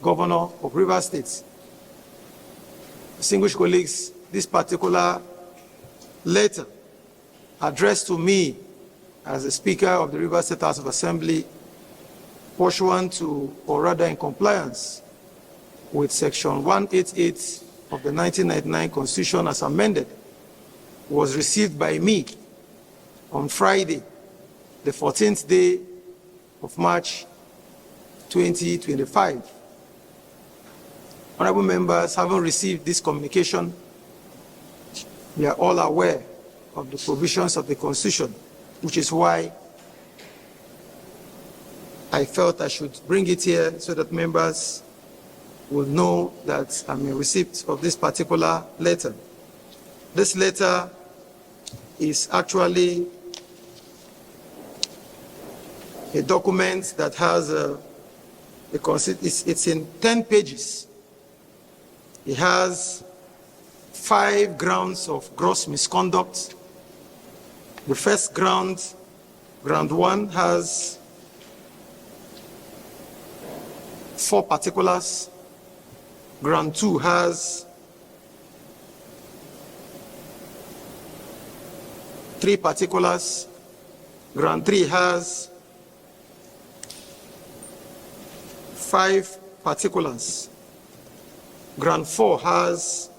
Governor of Rivers State. Distinguished colleagues, this particular letter addressed to me as the Speaker of the Rivers State House of Assembly, pursuant to, or rather in compliance with Section 188 of the 1999 Constitution as amended, was received by me on Friday, the 14th day of March 2025. Honorable members, having received this communication, we are all aware of the provisions of the Constitution, which is why I felt I should bring it here so that members will know that I'm in receipt of this particular letter. This letter is actually a document that has it's in 10 pages. It has 5 grounds of gross misconduct. The first ground 1, has 4 particulars. Ground 2 has 3 particulars. Ground 3 has 5 particulars. Ground 4 has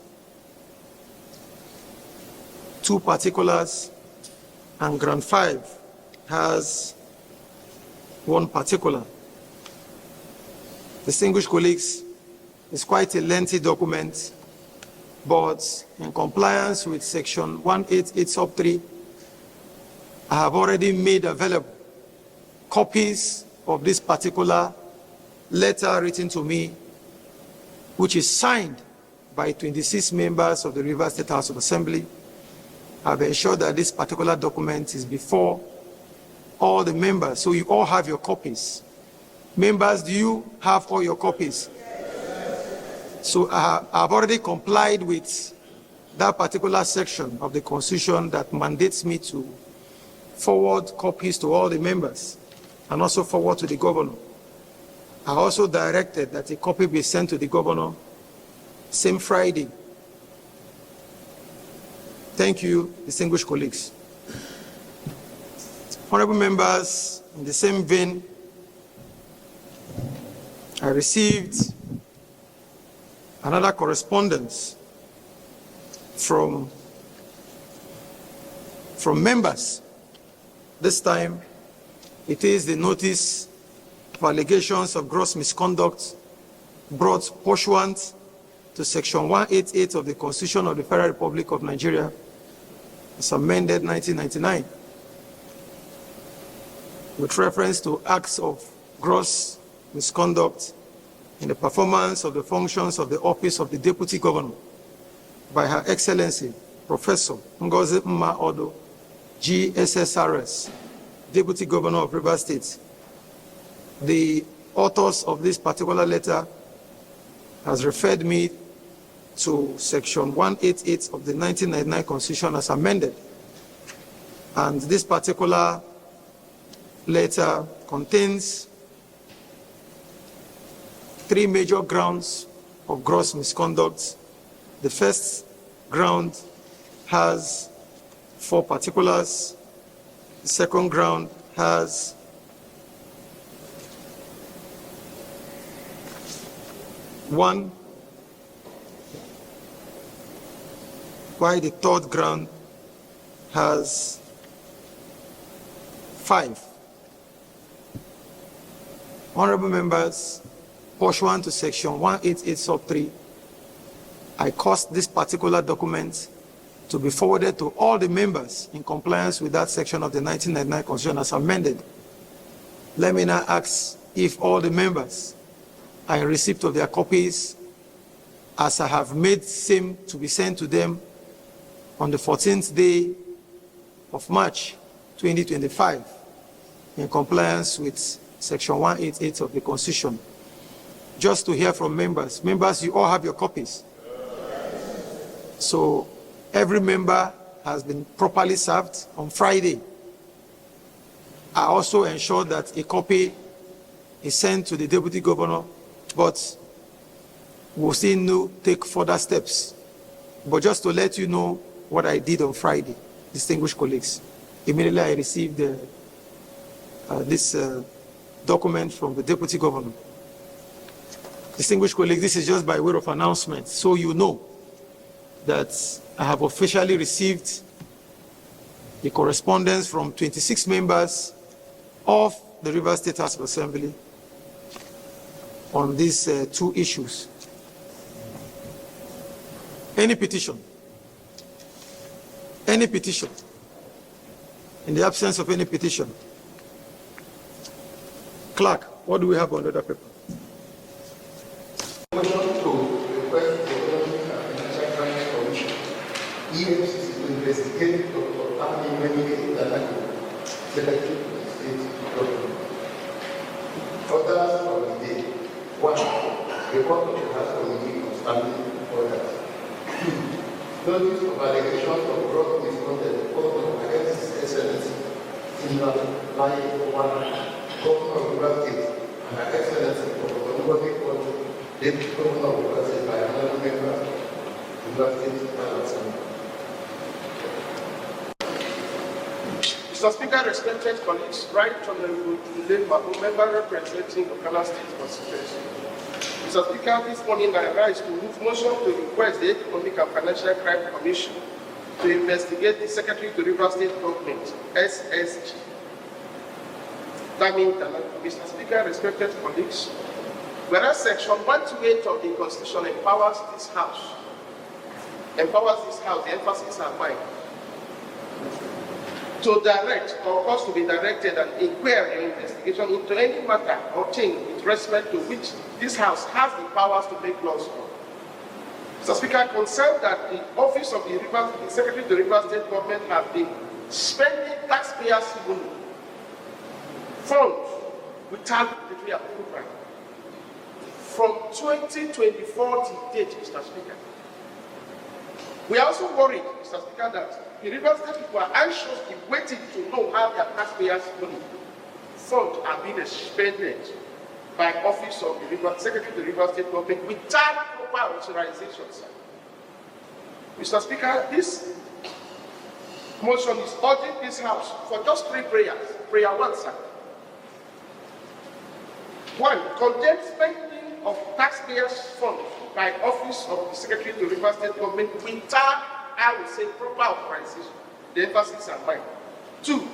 2 particulars, and Ground 5 has 1 particular. Distinguished colleagues, it's quite a lengthy document, but in compliance with Section 188 sub 3, I have already made available copies of this particular letter written to me, which is signed by 26 members of the Rivers State House of Assembly. I've ensured that this particular document is before all the members, so you all have your copies. Members, do you have all your copies? So I've already complied with that particular section of the Constitution that mandates me to forward copies to all the members and also forward to the governor. I also directed that a copy be sent to the governor same Friday. Thank you, distinguished colleagues. Honorable members, in the same vein, I received another correspondence from members. This time, it is the notice of allegations of gross misconduct brought pursuant to Section 188 of the Constitution of the Federal Republic of Nigeria, as amended 1999, with reference to acts of gross misconduct in the performance of the functions of the office of the Deputy Governor by Her Excellency Professor Ngozi Odu, GSSRS, Deputy Governor of Rivers State. The authors of this particular letter has referred me to Section 188 of the 1999 Constitution as amended. And this particular letter contains 3 major grounds of gross misconduct. The first ground has 4 particulars. The second ground has 1, while the third ground has 5. Honorable members, pursuant to Section 188 sub 3, I caused this particular document to be forwarded to all the members in compliance with that section of the 1999 Constitution as amended. Let me now ask if all the members are in receipt of their copies, as I have made same to be sent to them on the 14th day of March 2025 in compliance with Section 188 of the Constitution. Just to hear from members. Members, you all have your copies. So every member has been properly served on Friday. I also ensured that a copy is sent to the Deputy Governor, but we'll still take further steps. But just to let you know what I did on Friday, distinguished colleagues, immediately I received this document from the Deputy Governor. Distinguished colleagues, this is just by way of announcement, so you know that I have officially received the correspondence from 26 members of the Rivers State House of Assembly on these two issues. Any petition, in the absence of any petition, clerk, what do we have on the other paper? EFCC to investigate Dr. Ami Menike Danaki, Secretary of the State Government. Orders of the day. 1. Report of the House Committee on Standing Orders. 2. Notice of allegations of gross misconduct against His Excellency Governor of Rivers State and Her Excellency Dr. Ngozi Odu, Deputy Governor of Rivers State by another member of Rivers State Assembly. Mr. Speaker, respected colleagues, Right Honorable member representing the Okala State Constituency. Mr. Speaker, this morning I rise to move motion to request the Economic and Financial Crime Commission to investigate the Secretary to Rivers State Government, SSG. That means, Mr. Speaker, respected colleagues, whereas Section 128 of the Constitution empowers this House, the emphasis on mine, to direct or cause to be directed an inquiry or investigation into any matter or thing with respect to which this House has the powers to make laws on. Mr. Speaker, concerned that the office of the Secretary to the Rivers State Government have been spending taxpayers' money, funds, without the approval from 2024 to date, Mr. Speaker. We are also worried, Mr. Speaker, that the Rivers State people are anxiously waiting to know how their taxpayers' money funds are being expended by office of the Secretary to the Rivers State Government without proper authorization, sir. Mr. Speaker, this motion is urging this House for just 3 prayers. Prayer 1, sir. 1, condemn spending of taxpayers' funds by office of the Secretary to the Rivers State Government without, I would say, proper authorization. The emphasis on mine. 2, urge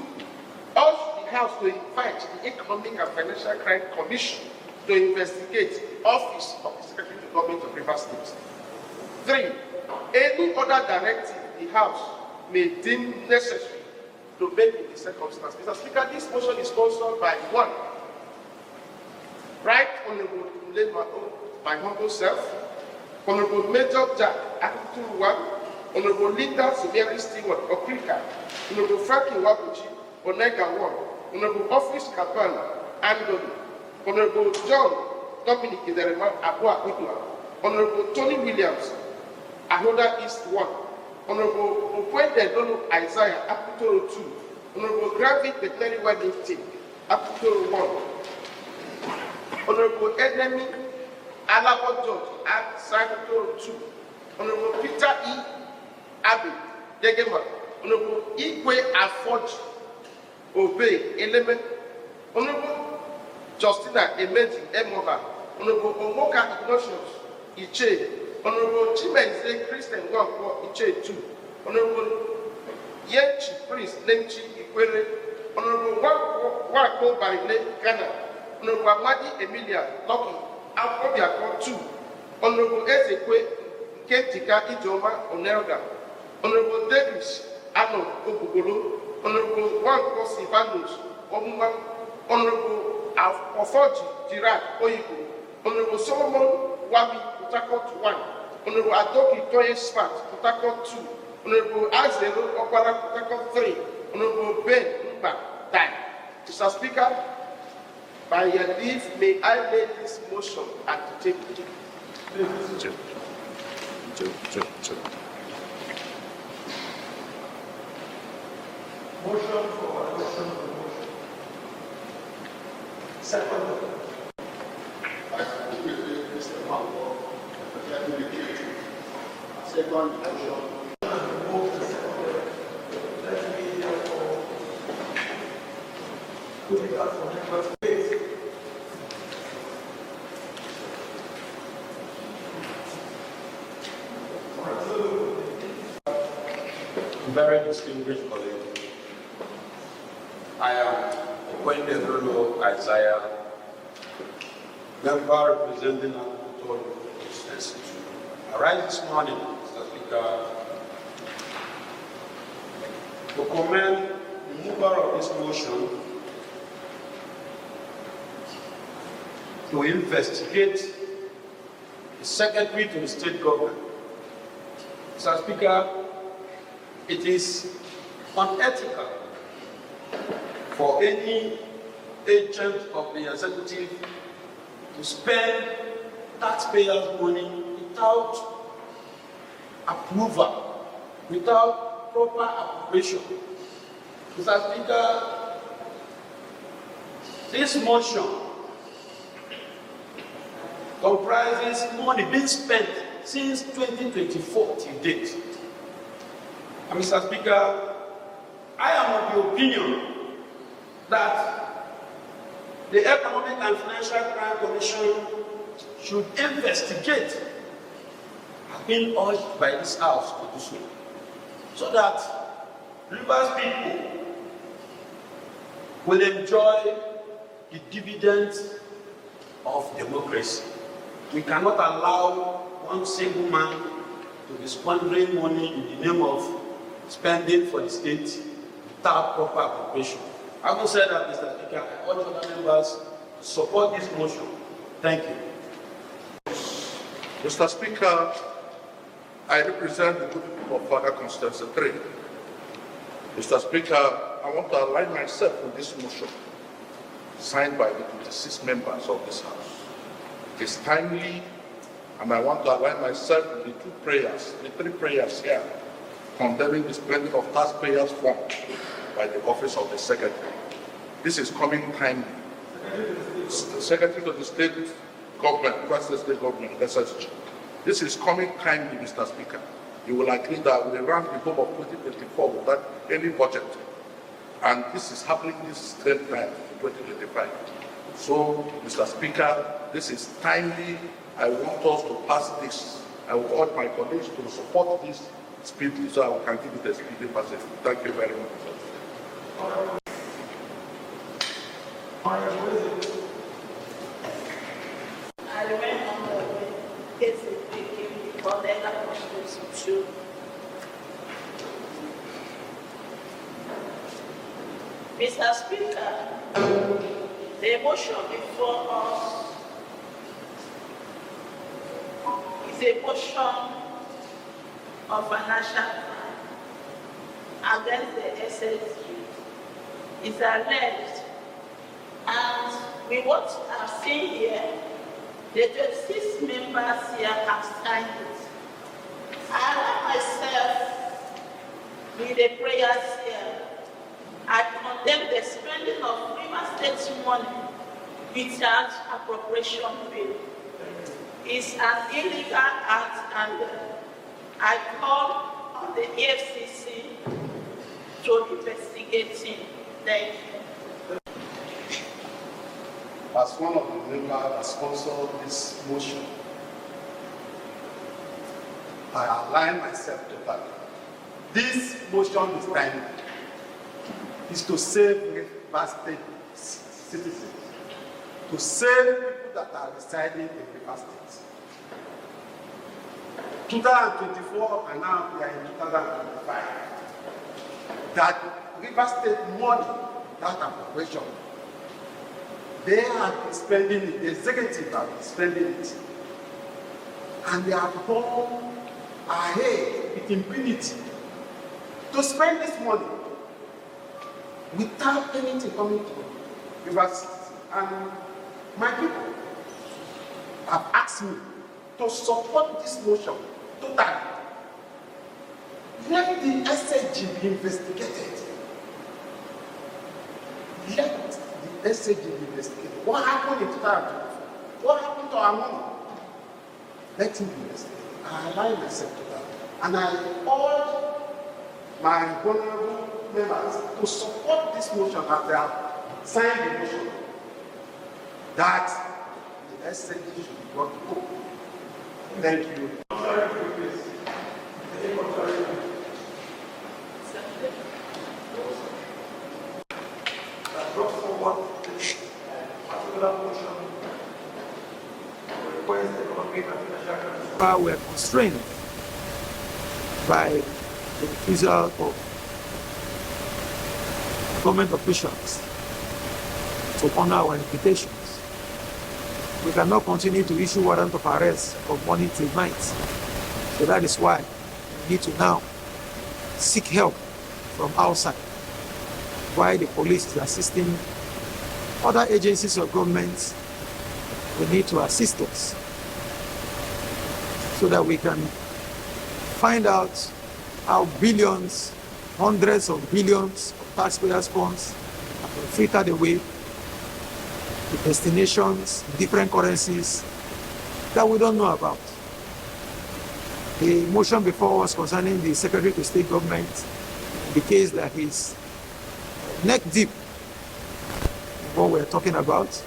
the House to invite the Economic and Financial Crime Commission to investigate the office of the Secretary to the Government of Rivers State. 3, any other directive the House may deem necessary to make in the circumstance. Mr. Speaker, this motion is sponsored by 1, Right Honorable my humble self, Honorable Major Jack Akuturuwa, Honorable Linda Sumiari Stewart Okrika, Honorable Frankie Wabuchi, Onega 1, Honorable Office Kapan Andoni, Honorable John Dominic Iderema Abua Udua, Honorable Tony Williams, Ahoda East 1, Honorable Okwende Dono Isaiah Akutoro 2, Honorable Gravit Veterinary Wedding Team Akutoro 1, Honorable Enemy Alabo George at Akutoro 2, Honorable Peter E. Abbey Degema, Honorable Ikwe Afoji Obey Element, Honorable Justina Emeji Emoha, Honorable Omoka Ignatius Iche, Honorable Chimenze Christian Wampo Iche 2, Honorable Yenchi Prince Nemchi Ikwere, Honorable Wako Barile Ghana, Honorable Amadi Emilia Lucky Akobiako 2, Honorable Ezekwe Kentika Ijoma Onerga, Honorable Davis Ano Obugolo, Honorable Wanko Sivanus Omuma, Honorable Ofoji Jirat Oyibo, Honorable Solomon Wabi Putakot 1, Honorable Adoki Toye Spat Putakot 2, Honorable Azero Okwara Putakot 3, Honorable Ben Mba Dai. Mr. Speaker, by your leave, may I lay this motion at the table. Motion for adoption of the motion. Second. Mr. Mambo, Second motion. Very distinguished colleague, I am Okwende Isaiah, member representing Akoto constituency. I rise this morning, Mr. Speaker, to commend the mover of this motion to investigate the secretary to the state government. Mr. Speaker, it is unethical for any agent of the executive to spend taxpayers' money without approval, without proper appropriation. Mr. Speaker, this motion comprises money being spent since 2024 till date. And Mr. Speaker, I am of the opinion that the Economic and Financial Crime Commission should investigate, have been urged by this House to do so that Rivers people will enjoy the dividends of democracy. We cannot allow one single man to be squandering money in the name of spending for the state without proper appropriation. Having said that, Mr. Speaker, I urge other members to support this motion. Thank you. Mr. Speaker, I represent the good people of Further Constituency 3. Mr. Speaker, I want to align myself with this motion signed by the 26 members of this House. It is timely, and I want to align myself with the three prayers here, condemning the spending of taxpayers' funds by the office of the Secretary. This is coming timely. Secretary to the State Government, Western State Government, SSG. This is coming timely, Mr. Speaker. You will agree that we ran the hope of 2024 without any budget. And this is happening this third time in 2025. So, Mr. Speaker, this is timely. I want us to pass this. I will urge my colleagues to support this speedily so I can give it a speedy passage. Thank you very much. I remain on the case for the constitution. Mr. Speaker, the motion before us is a motion of financial crime against the SSG. It's alleged, and with what I've seen here, the 26 members here have signed it. I myself, with the prayers here, I condemn the spending of Rivers State's money without appropriation bill. It's an illegal act, and I call on the EFCC to investigate it. Thank you. As one of the members that sponsored this motion, I align myself to that. This motion is timely. Is to save Rivers State citizens, to save people that are residing in Rivers State. 2024 and now we are in 2025. That Rivers State money, that appropriation, they have been spending it, the executive have been spending it, and they have gone ahead with impunity to spend this money without anything coming to Rivers. And my people have asked me to support this motion totally. Let the SSG be investigated. Let the SSG be investigated. What happened in 2024? What happened to our money? Let him be investigated. I align myself to that. And I urge my honorable members to support this motion as they have signed the motion that the SSG should be brought to court. Thank you. Brought forward this particular motion to request the economic and financial Were constrained by the refusal of government officials to honor our invitations. We cannot continue to issue warrant of arrest of morning till night. So that is why we need to now seek help from outside, while the police is assisting other agencies of government. We need to assist us so that we can find out how billions, hundreds of billions of taxpayers' funds have been filtered away to destinations, different currencies that we don't know about. The motion before us concerning the Secretary to State Government indicates that he's neck deep in what we're talking about,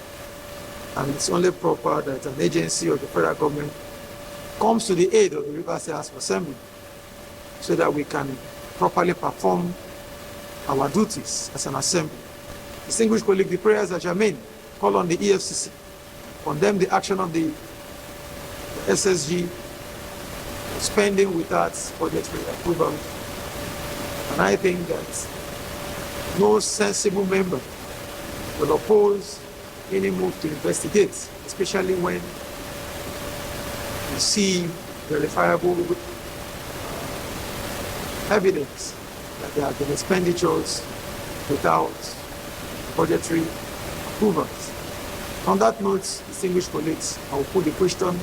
and it's only proper that an agency of the federal government comes to the aid of the Rivers State House of Assembly so that we can properly perform our duties as an assembly. Distinguished colleague, the prayers are germane. Call on the EFCC, condemn the action of the SSG, spending without budgetary approval. And I think that no sensible member will oppose any move to investigate, especially when you see verifiable evidence that there have been expenditures without budgetary approvals. On that note, distinguished colleagues, I will put the question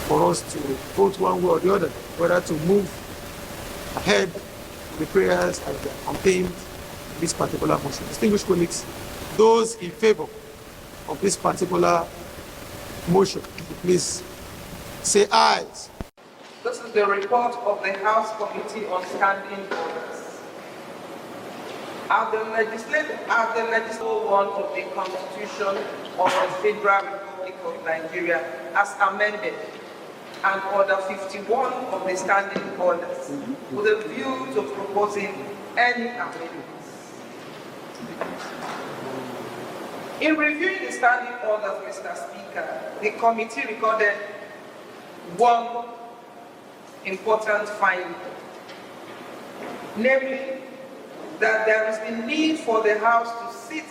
for us to vote one way or the other, whether to move ahead with the prayers as they are contained in this particular motion. Distinguished colleagues, those in favor of this particular motion, please say aye. This is the report of the House Committee on Standing Orders. As the legislative one of the Constitution of the Federal Republic of Nigeria as amended, and Order 51 of the Standing Orders, with a view to proposing any amendments. In reviewing the Standing Orders, Mr. Speaker, the committee recorded one important finding, namely that there is the need for the House to sit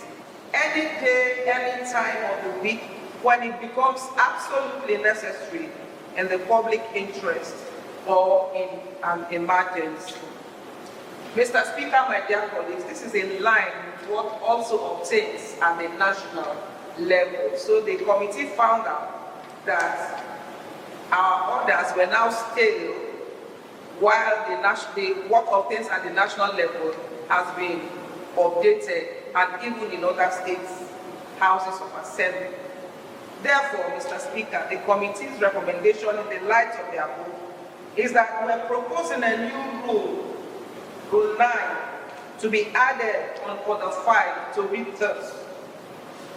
any day, any time of the week when it becomes absolutely necessary in the public interest or in an emergency. Mr. Speaker, my dear colleagues, this is in line with what also obtains at the national level. So the committee found out that our orders were now stale while what obtains at the national level has been updated and even in other states' houses of assembly. Therefore, Mr. Speaker, the committee's recommendation in the light of the above is that we're proposing a new Rule 9, to be added on Order 5 to read thus: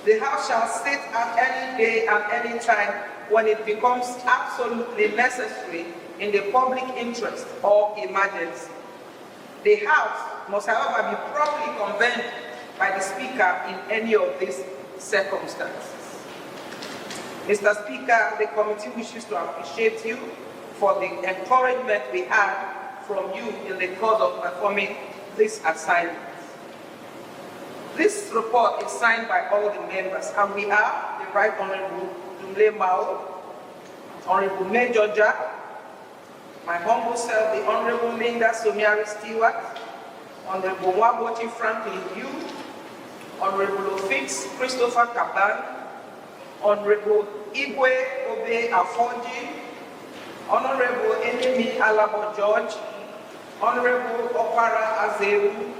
the House shall sit at any day and any time when it becomes absolutely necessary in the public interest or emergency. The House must, however, be properly convened by the Speaker in any of these circumstances. Mr. Speaker, the committee wishes to appreciate you for the encouragement we had from you in the course of performing this assignment. This report is signed by all the members, and we are the Right Honorable Dumle Mao, Honorable Major Jack, my humble self, the Honorable Linda Somiari Stewart, Honorable Wabochi Franklin Yu, Honorable Fitz Christopher Kaban, Honorable Igwe Obe Afonji, Honorable Enemi Alabo George, Honorable Opara Azeru,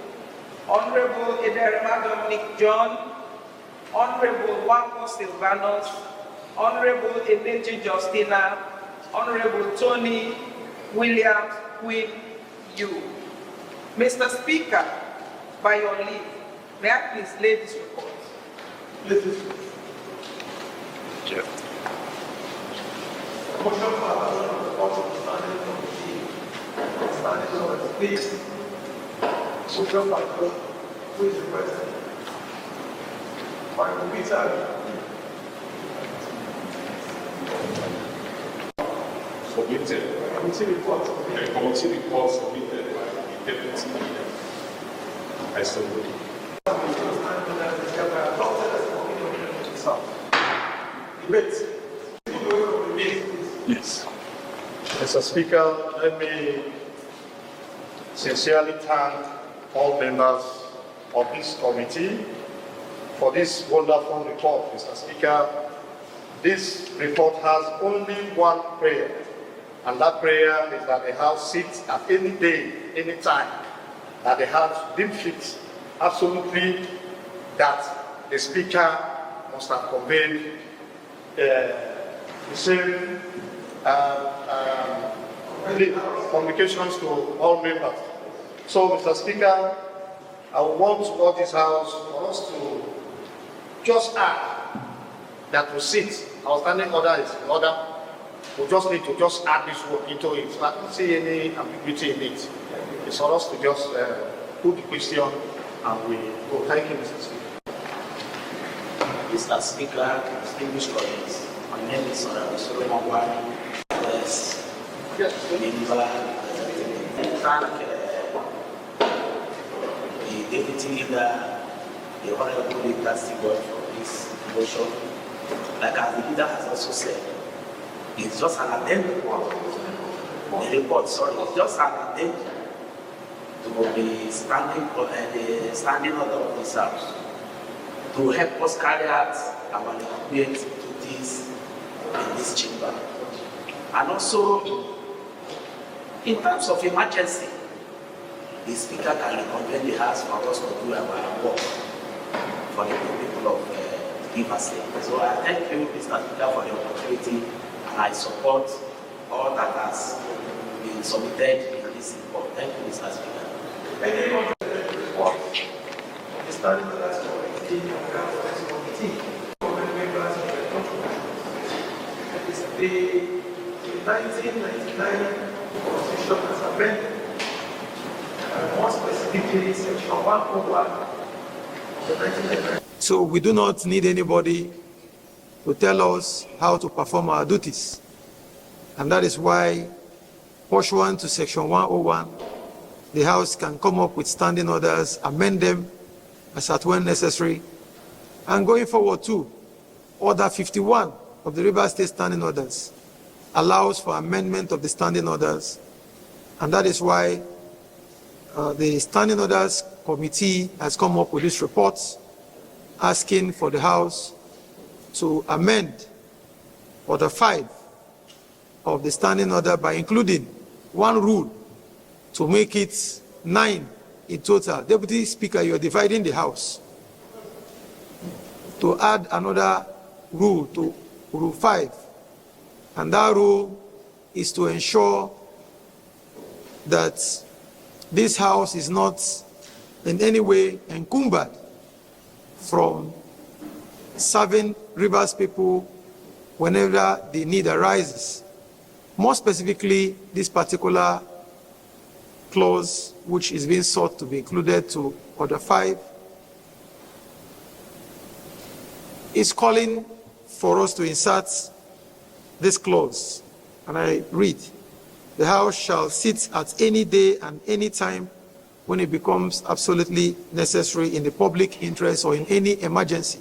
Honorable Ederema Dominic John, Honorable Wampo Silvanos, Honorable Eneji Justina, Honorable Tony Williams Queen Yu. Mr. Speaker, by your leave, may I please lay this report? Motion for adoption of the report of the standing committee. Standing order, please. Motion by God, who is requested. By Peter. Submitted. Committee report. A committee report submitted by the deputy leader. I submit. Debate. Yes. Mr. Speaker, let me sincerely thank all members of this committee for this wonderful report. Mr. Speaker, this report has only one prayer, and that prayer is that the House sits at any day, any time, that the House deems fit absolutely that the Speaker must have conveyed the same communications to all members. So, Mr. Speaker, I want to urge this House for us to just add that we sit. Our standing order is in order. We just need to just add this word into it. I don't see any ambiguity in it. It's for us to just put the question and we go. Thank you, Mr. Speaker. Mr. Speaker, distinguished colleagues, my name is Honorable Solomon Wani. The deputy leader, the honorable leader, for this motion. Like as the leader has also said, it's just an addendum. The report, sorry, it's just an addendum to the standing order of this House to help us carry out our appropriate duties in this chamber. And also, in terms of emergency, the Speaker can reconvene the House for us to do our work for the people of Rivers State. So I thank you, Mr. Speaker, for the opportunity, and I support all that has been submitted in this report. Thank you, Mr. Speaker. Any report of the standing orders committee on behalf of this committee, members of the controversy. It's the 1999 Constitution as amended, more specifically Section 101 of the 1999. So we do not need anybody to tell us how to perform our duties. And that is why, pursuant to Section 101, the House can come up with standing orders, amend them as at when necessary. And going forward too, Order 51 of the Rivers State Standing Orders allows for amendment of the standing orders. And that is why the Standing Orders Committee has come up with this report asking for the House to amend Order 5 of the standing order by including one rule to make it 9 in total. Deputy Speaker, you are dividing the House. To add another rule to Rule 5. And that rule is to ensure that this House is not in any way encumbered from serving Rivers people whenever the need arises. More specifically, this particular clause, which is being sought to be included to Order 5, is calling for us to insert this clause. And I read, the House shall sit at any day and any time when it becomes absolutely necessary in the public interest or in any emergency.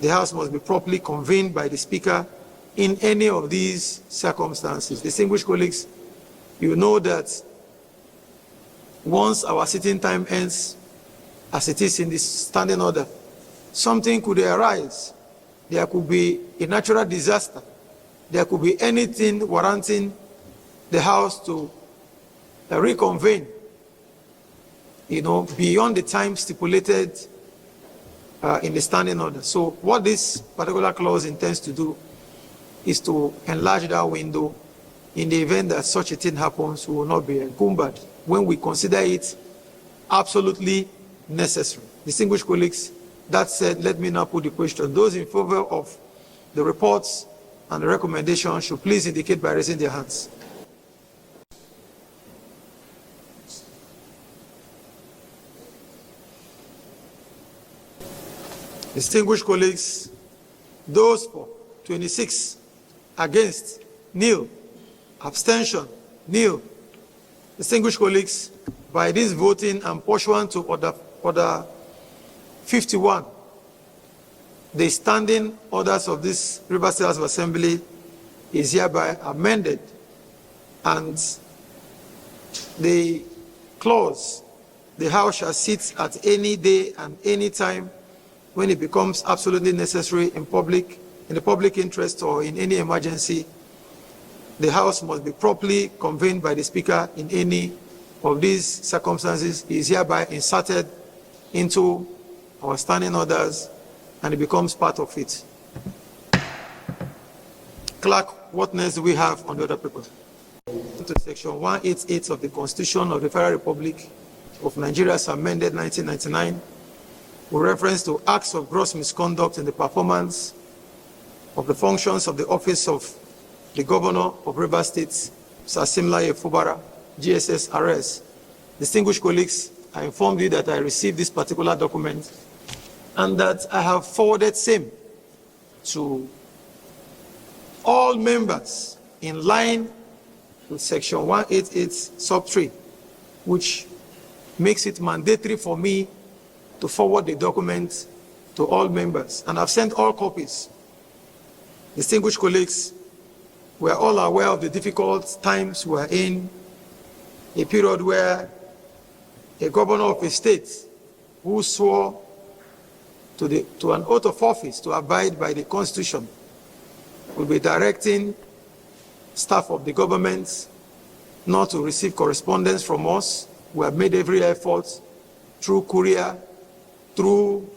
The House must be properly convened by the Speaker in any of these circumstances. Distinguished colleagues, you know that once our sitting time ends, as it is in this standing order, something could arise. There could be a natural disaster. There could be anything warranting the House to reconvene, beyond the time stipulated in the standing order. So what this particular clause intends to do is to enlarge that window in the event that such a thing happens, we will not be encumbered when we consider it absolutely necessary. Distinguished colleagues, that said, let me now put the question. Those in favor of the reports and the recommendation should please indicate by raising their hands. Distinguished colleagues, those for 26, against, nil, abstention, nil. Distinguished colleagues, by this voting and pursuant to order 51, the standing orders of this Rivers State House of Assembly is hereby amended, and the clause, the House shall sit at any day and any time when it becomes absolutely necessary in the public interest or in any emergency. The House must be properly convened by the Speaker in any of these circumstances. Is hereby inserted into our standing orders, and it becomes part of it. Clerk, what next do we have on the other paper? To Section 188 of the Constitution of the Federal Republic of Nigeria, as amended 1999, with reference to acts of gross misconduct in the performance of the functions of the office of the Governor of Rivers State, Sir Sim Fubara, GSS RS. Distinguished colleagues, I informed you that I received this particular document and that I have forwarded same to all members in line with Section 188 sub 3, which makes it mandatory for me to forward the document to all members, and I've sent all copies. Distinguished colleagues, we are all aware of the difficult times we are in, a period where a governor of a state who swore to an oath of office to abide by the Constitution will be directing staff of the government not to receive correspondence from us. We have made every effort through courier, through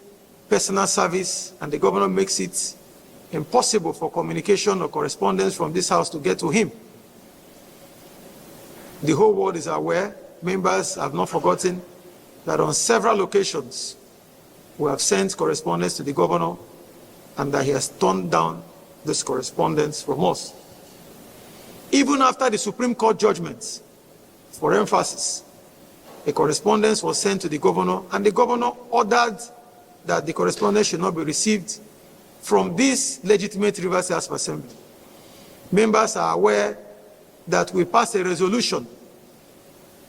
personal service, and the governor makes it impossible for communication or correspondence from this house to get to him. The whole world is aware, members have not forgotten, that on several occasions we have sent correspondence to the governor and that he has turned down this correspondence from us. Even after the Supreme Court judgment, for emphasis, a correspondence was sent to the governor, and the governor ordered that the correspondence should not be received from this legitimate Rivers State House of Assembly. Members are aware that we passed a resolution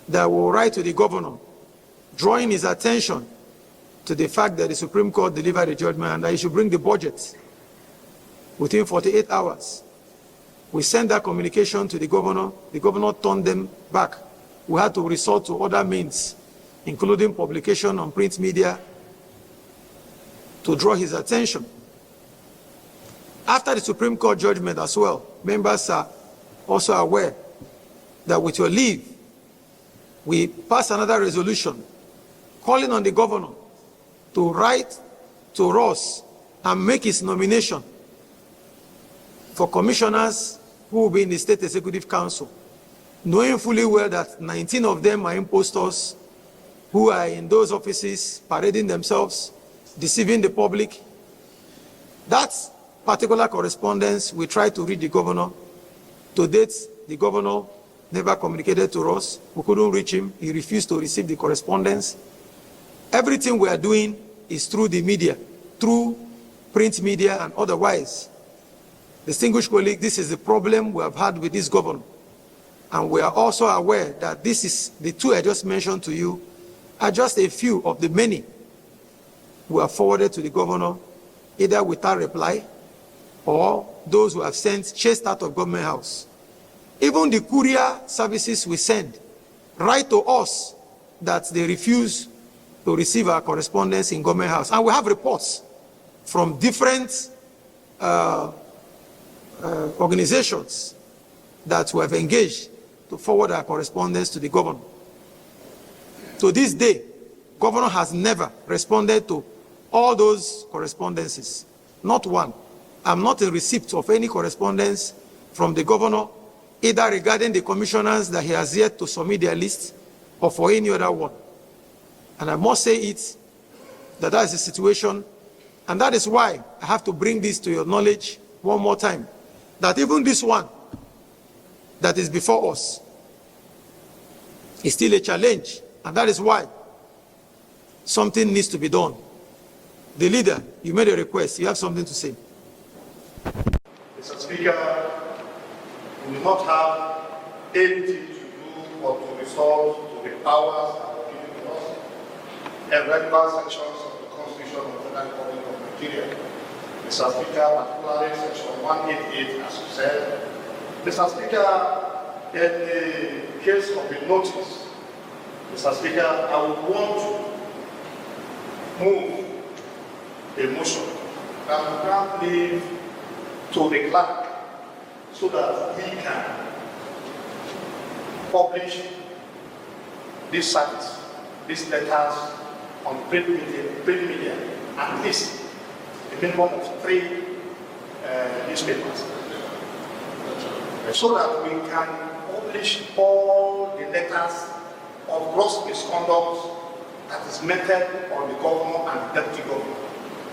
that will write to the governor, drawing his attention to the fact that the Supreme Court delivered a judgment and that he should bring the budget within 48 hours. We sent that communication to the governor turned them back. We had to resort to other means, including publication on print media, to draw his attention. After the Supreme Court judgment as well, members are also aware that with your leave, we passed another resolution calling on the governor to write to us and make his nomination for commissioners who will be in the State Executive Council, knowing fully well that 19 of them are impostors who are in those offices parading themselves, deceiving the public. That particular correspondence, we tried to reach the governor. To date, the governor never communicated to us. We couldn't reach him. He refused to receive the correspondence. Everything we are doing is through the media, through print media and otherwise. Distinguished colleagues, this is the problem we have had with this governor. And we are also aware that this is, the two I just mentioned to you, are just a few of the many who have forwarded to the governor, either without reply or those who have sent chased out of government house. Even the courier services we send write to us that they refuse to receive our correspondence in government house. And we have reports from different organizations that we have engaged to forward our correspondence to the governor. To this day, governor has never responded to all those correspondences, not one. I'm not in receipt of any correspondence from the governor, either regarding the commissioners that he has yet to submit their list or for any other one. And I must say it, that is the situation. And that is why I have to bring this to your knowledge one more time, that even this one that is before us is still a challenge. And that is why something needs to be done. The leader, you made a request. You have something to say. Mr. Speaker, we do not have anything to do or to resolve to the powers that are given to us and regular sections of the Constitution of the Federal Republic of Nigeria. Mr. Speaker, particularly Section 188, as you said. Mr. Speaker, in the case of the notice, Mr. Speaker, I would want to move a motion that will grant leave to the clerk so that he can publish this service, these letters on print media, at least a minimum of 3 newspapers, so that we can publish all the letters of gross misconduct that is meted on the governor and the deputy governor.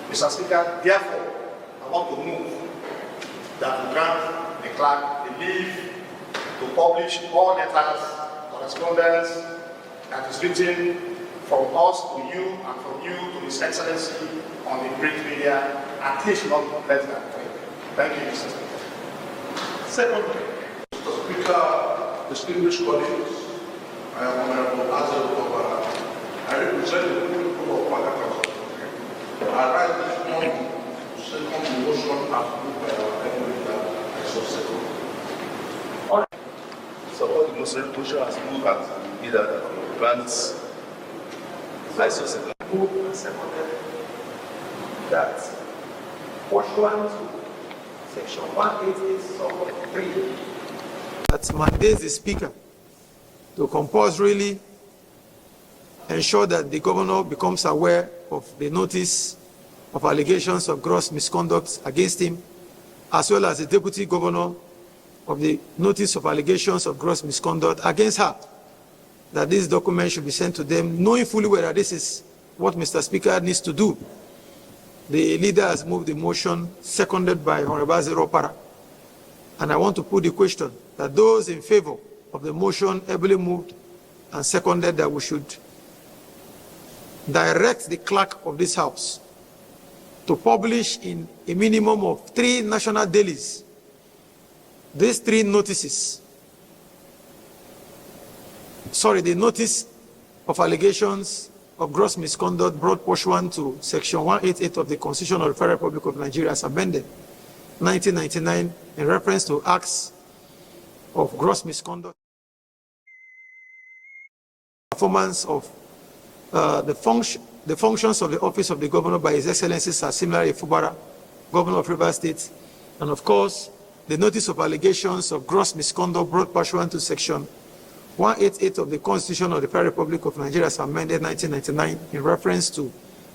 Mr. Speaker, therefore, I want to move that we grant the clerk the leave to publish all letters, correspondence that is written from us to you and from you to His Excellency on the print media, at least not less than 3. Thank you, Mr. Speaker. Secondly, Mr. Speaker, distinguished colleagues, I am Honorable Ngozi Odu. I represent the people of Fada Council. I rise this morning to second the motion as moved by our Honorable leader, I so second. Support the motion as moved by the leader that grants I so second. Moved and seconded that pursuant to Section 188, sub 3, that mandates the Speaker to compulsorily ensure that the governor becomes aware of the notice of allegations of gross misconduct against him, as well as the deputy governor of the notice of allegations of gross misconduct against her, that this document should be sent to them, knowing fully well that this is what Mr. Speaker needs to do. The leader has moved the motion, seconded by Honorable Zeropara. And I want to put the question that those in favor of the motion ably moved and seconded that we should direct the clerk of this House to publish in a minimum of 3 national dailies these 3 notices. The notice of allegations of gross misconduct brought pursuant to Section 188 of the Constitution of the Federal Republic of Nigeria as amended 1999 in reference to acts of gross misconduct, performance of the functions of the office of the governor by His Excellency Sim Fubara, Governor of Rivers State, and of course, the notice of allegations of gross misconduct brought pursuant to Section 188 of the Constitution of the Federal Republic of Nigeria as amended 1999 in reference to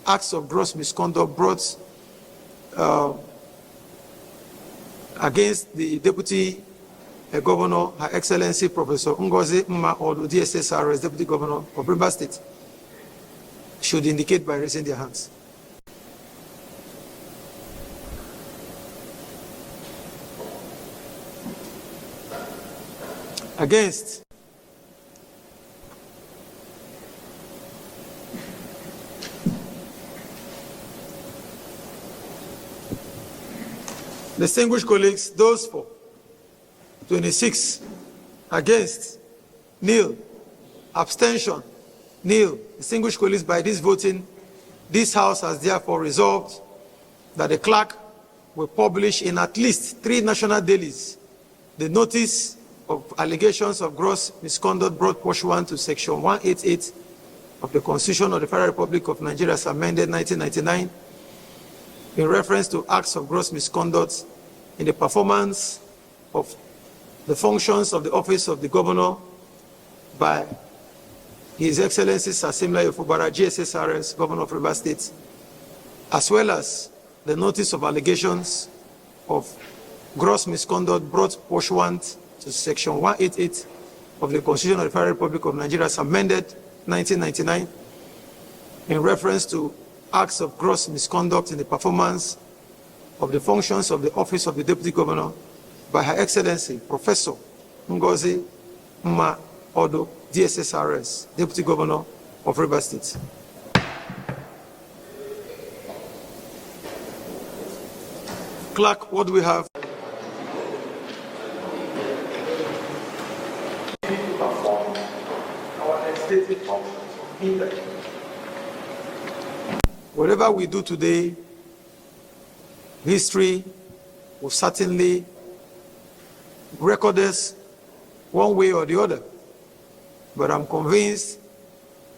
acts of gross misconduct brought against the Deputy Governor, Her Excellency Professor Ngozi Odu, DSSR, as Deputy Governor of Rivers State, should indicate by raising their hands. Against. Distinguished colleagues, those for 26, against, nil, abstention, nil. Distinguished colleagues, by this voting, this House has therefore resolved that the clerk will publish in at least 3 national dailies the notice of allegations of gross misconduct brought pursuant to Section 188 of the Constitution of the Federal Republic of Nigeria as amended 1999 in reference to acts of gross misconduct in the performance of the functions of the office of the governor by His Excellency Sim Fubara, GSSRS, Governor of Rivers State, as well as the notice of allegations of gross misconduct brought pursuant to Section 188 of the Constitution of the Federal Republic of Nigeria as amended 1999 in reference to acts of gross misconduct in the performance of the functions of the office of the Deputy Governor by Her Excellency Professor Ngozi Odu, DSSRS, Deputy Governor of Rivers State. Clerk, what do we have? Perform our legislative functions in the Whatever we do today, history will certainly record us one way or the other. But I'm convinced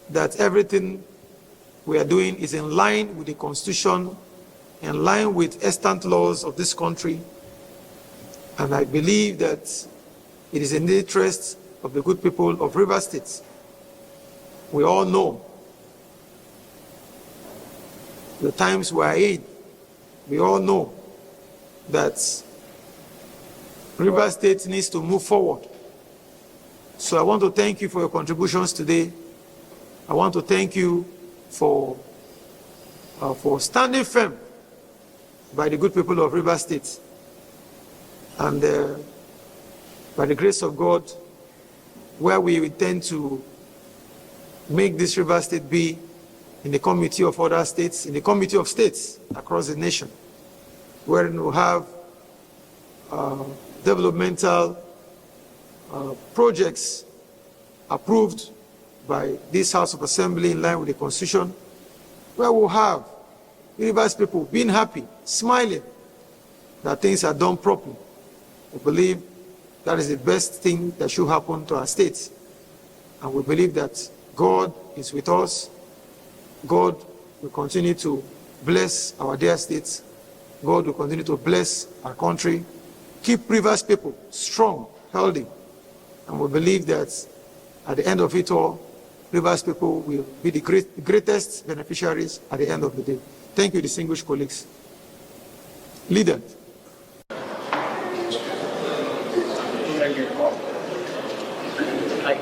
that everything we are doing is in line with the Constitution, in line with extant laws of this country. And I believe that it is in the interest of the good people of Rivers State. We all know the times we are in. We all know that Rivers State needs to move forward. So I want to thank you for your contributions today. I want to thank you for standing firm by the good people of Rivers State. And by the grace of God, where we intend to make this Rivers State be in the committee of other states, in the committee of states across the nation, where we will have developmental projects approved by this House of Assembly in line with the Constitution, where we'll have Rivers people being happy, smiling, that things are done properly. We believe that is the best thing that should happen to our state. And we believe that God is with us. God will continue to bless our dear states. God will continue to bless our country. Keep Rivers people strong, healthy. And we believe that at the end of it all, Rivers people will be the greatest beneficiaries at the end of the day. Thank you, distinguished colleagues. Leader. Thank you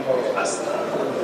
all of us.